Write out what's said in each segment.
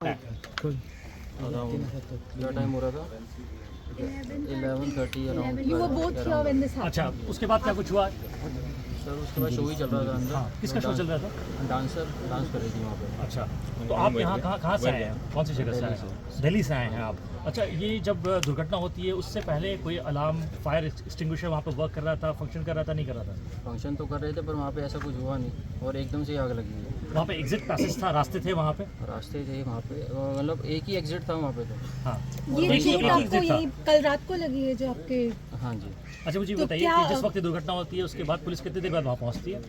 क्या टाइम हो रहा था? 11:30 around. You were both here when this happened. अच्छा, उसके बाद क्या कुछ हुआ? सर उसके बाद शो ही चल रहा था अंदर। किसका शो चल रहा था? डांसर डांस कर रही थी वहाँ पे। अच्छा, तो आप यहाँ कहाँ से आए हैं? कौन सी जगह से आए हैं? दिल्ली से आए हैं आप। अच्छा, ये जब दुर्घटना होती है उससे पहले कोई अलार्म फायर एक्सटिंग्विशर वहाँ पे वर्क कर रहा था, फंक्शन कर रहा था, नहीं कर रहा था? फंक्शन तो कर रहे थे पर वहाँ पे ऐसा कुछ हुआ नहीं और एकदम से ही आग लगी है। वहाँ पे एग्जिट पैसेज था, रास्ते थे वहाँ पे? रास्ते थे वहाँ पे, मतलब एक ही एग्जिट था वहाँ पे तो। हाँ, ये एक चोट ही आपको exit था। यही कल रात को लगी है जो आपके? हाँ जी। अच्छा, मुझे तो बताइए क्या- कि जिस वक्त ये दुर्घटना होती है उसके बाद पुलिस कितनी देर बाद वहाँ पहुँचती है?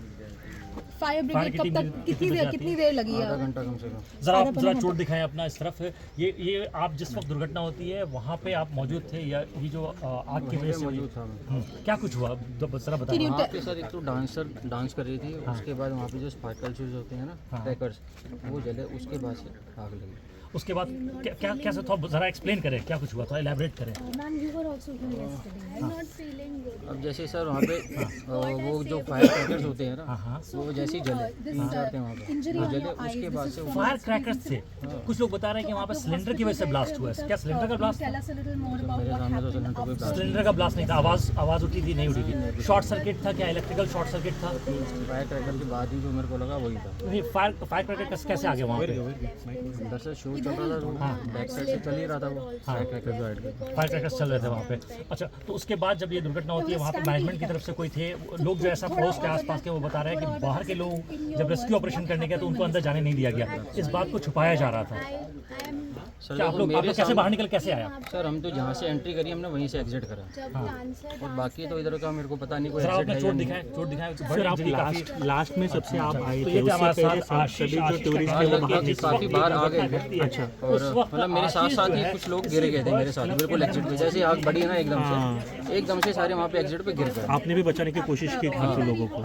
फायर ब्रिगेड की कब टीम तक कितनी बजे आती कितनी देर लगी है? आधा घंटा कम से कम। जरा चोट दिखाएं अपना इस तरफ। ये आप जिस वक्त दुर्घटना होती है वहाँ पे आप मौजूद थे या ये जो आग की वजह से मौजूद था मैं। क्या कुछ हुआ जरा बताइए। वहाँ पे सर एक तो डांसर डांस कर रही थी, उसके बाद वहाँ पे जो स्पार्कल शूज होते हैं ना, क्रैकर्स, वो जले, उसके बाद से आग लगी। उसके बाद क्या कैसे था, जरा एक्सप्लेन करें क्या कुछ हुआ था, एलैबोरेट करें। Ma'am you were also here yesterday. I am not feeling good. अब जैसे सर वहाँ पे वो जो फायर क्रैकर्स होते हैं ना, हाँ, वो जैसे ही जले, 3-4 थे वहाँ पे, वो जले, उसके बाद से वो फायर क्रैकर्स थे। कुछ लोग बता रहे हैं कि वहाँ पे सिलेंडर की वजह से ब्लास्ट हुआ है। क्या सिलेंडर का blast? Tell us a little more about मेरे व्हाट सामने तो सिलेंडर कोई ब्लास्ट सिलेंडर का ब्लास्ट नहीं था। आवाज उठी थी, नहीं उठी थी? शॉर्ट सर्किट था क्या? इलेक्ट्रिकल शॉर्ट सर्किट था? फायर क्रैकर के बाद ही जो मेरे को लगा वही था। नहीं, फायर क्रैकर कैसे आ गया वहाँ पे? अंदर से शो चल रहा था, बैक साइड से चल ही रहा था वो फायर क्रैकर जो ऐड कर। फायर क्रैकर्स चल रहे थे वहाँ पे। अच्छा, तो उसके बाद जब ये दुर्घटना होती है वहाँ पे मैनेजमेंट की तरफ से कोई थे लोग जो ऐसा पड़ोस के आसपास के, वो बता रहे हैं कि बाहर के लोग जब रेस्क्यू ऑपरेशन करने गए तो उनको अंदर जाने नहीं दिया गया, इस बात को छुपाया जा रहा था। सर क्या आप लोग कैसे बाहर निकल कैसे आया? सर हम तो जहाँ से एंट्री करी हमने वहीं से एग्जिट करा, और बाकी तो इधर का मेरे को पता नहीं कोई सर, एग्जिट आपने है या चोट नहीं। दिखाएं, चोट दिखाएं। सर आप लास्ट में सबसे आप आए तो थे, ये थे उससे हमारे पहले साथ आशीष सभी जो टूरिस्ट हाँ, थे वो लगे बाहर कि काफी बाहर आ गए थे। अच्छा। और मतलब मेरे साथ साथ ही कुछ लोग गिर गए थे मेरे साथ, बिल्कुल एग्जिट पे, जैसे आग बढ़ी ना एकदम से सारे वहाँ पे एग्जिट पे गिर गए। आपने भी बचाने की कोशिश की काफ़ी लोगों को,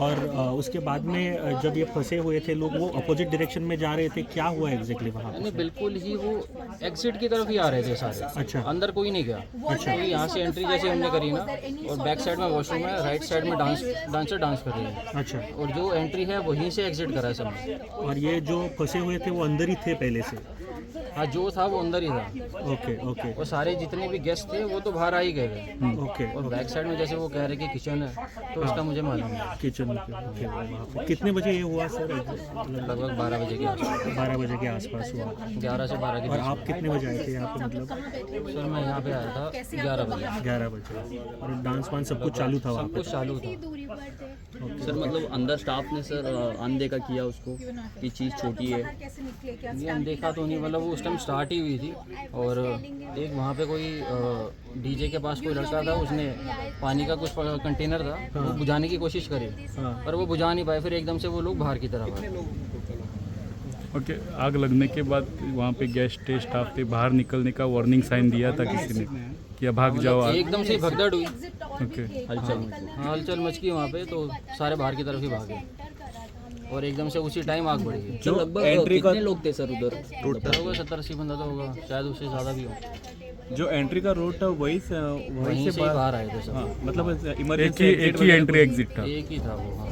और उसके बाद में जब ये फंसे हुए थे लोग, वो अपोजिट डायरेक्शन में जा रहे थे, क्या हुआ एग्जैक्टली वहाँ पे? नहीं, बिल्कुल ही वो एग्जिट की तरफ ही आ रहे थे सारे। अच्छा। अंदर कोई नहीं गया। अच्छा। यहाँ से एंट्री जैसे हमने करी ना, और बैक साइड में वॉशरूम है, राइट साइड में डांसर डांस कर रही है। अच्छा। और जो एंट्री है वहीं से एग्जिट करा है सबने। और ये जो फंसे हुए थे वो अंदर ही थे पहले से? हाँ, जो था वो अंदर ही था। ओके ओके और सारे जितने भी गेस्ट थे वो तो बाहर आ ही गए थे। ओके। और बैक साइड में जैसे वो कह रहे कि किचन है, तो उसका मुझे मालूम है। Kitchen okay. वहाँ पे कितने बजे ये हुआ सर? लगभग 12 बजे के आसपास, 12 बजे के आसपास हुआ। 11 से 12 के और बीच। आप कितने बजे आए थे यहाँ पे? मतलब सर मैं यहाँ पे आया था 11 बजे। 11 बजे। और डांस वांस सब कुछ चालू था वहाँ सब पे? कुछ चालू था। सर मतलब अंदर स्टाफ ने सर अनदेखा किया उसको कि चीज़ छोटी है? नहीं, हम देखा तो नहीं, मतलब वो उस टाइम स्टार्ट ही हुई थी। और एक वहाँ पे कोई डीजे के पास कोई लड़का था, उसने पानी का कुछ कंटेनर था, वो बुझाने की कोशिश करी, पर वो बुझा नहीं पाए। फिर एकदम से वो लोग बाहर की तरफ आए। ओके। आग लगने के बाद वहाँ पे गेस्ट थे, स्टाफ थे, बाहर निकलने का वार्निंग साइन दिया था किसी ने कि अब भाग जाओ? आग एकदम से भगदड़ हुई, ओके। हलचल मच गई वहाँ पे, तो सारे बाहर की तरफ ही भागे और एकदम से उसी टाइम आग बढ़ गई। जो लगभग कितने लोग थे सर उधर? टोटल होगा 70-80 बंदा तो होगा, शायद उससे ज़्यादा भी हो। जो एंट्री का रोड था वहीं से वहीं से ही बाहर आए थे सब। मतलब एक ही एंट्री एग्जिट था? एक ही था वो। हाँ,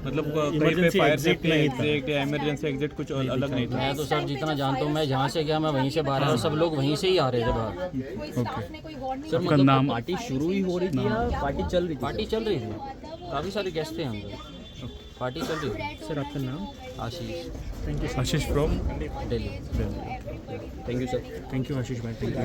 मतलब कहीं पे फायर सेफ्टी एग्जिट या इमरजेंसी एग्जिट कुछ अलग नहीं था? मैं तो सर जितना जानता हूँ, मैं जहाँ से गया मैं वहीं से बाहर आया, और सब लोग वहीं से ही आ रहे थे बाहर। सर आपका मतलब नाम? पार्टी शुरू ही हो रही थी या पार्टी चल रही थी? पार्टी चल रही थी, काफ़ी सारे गेस्ट थे अंदर, पार्टी चल रही थी। सर आपका नाम? Ashish, Ashish from Delhi. Thank you sir. Thank you Ashish भाई, थैंक यू।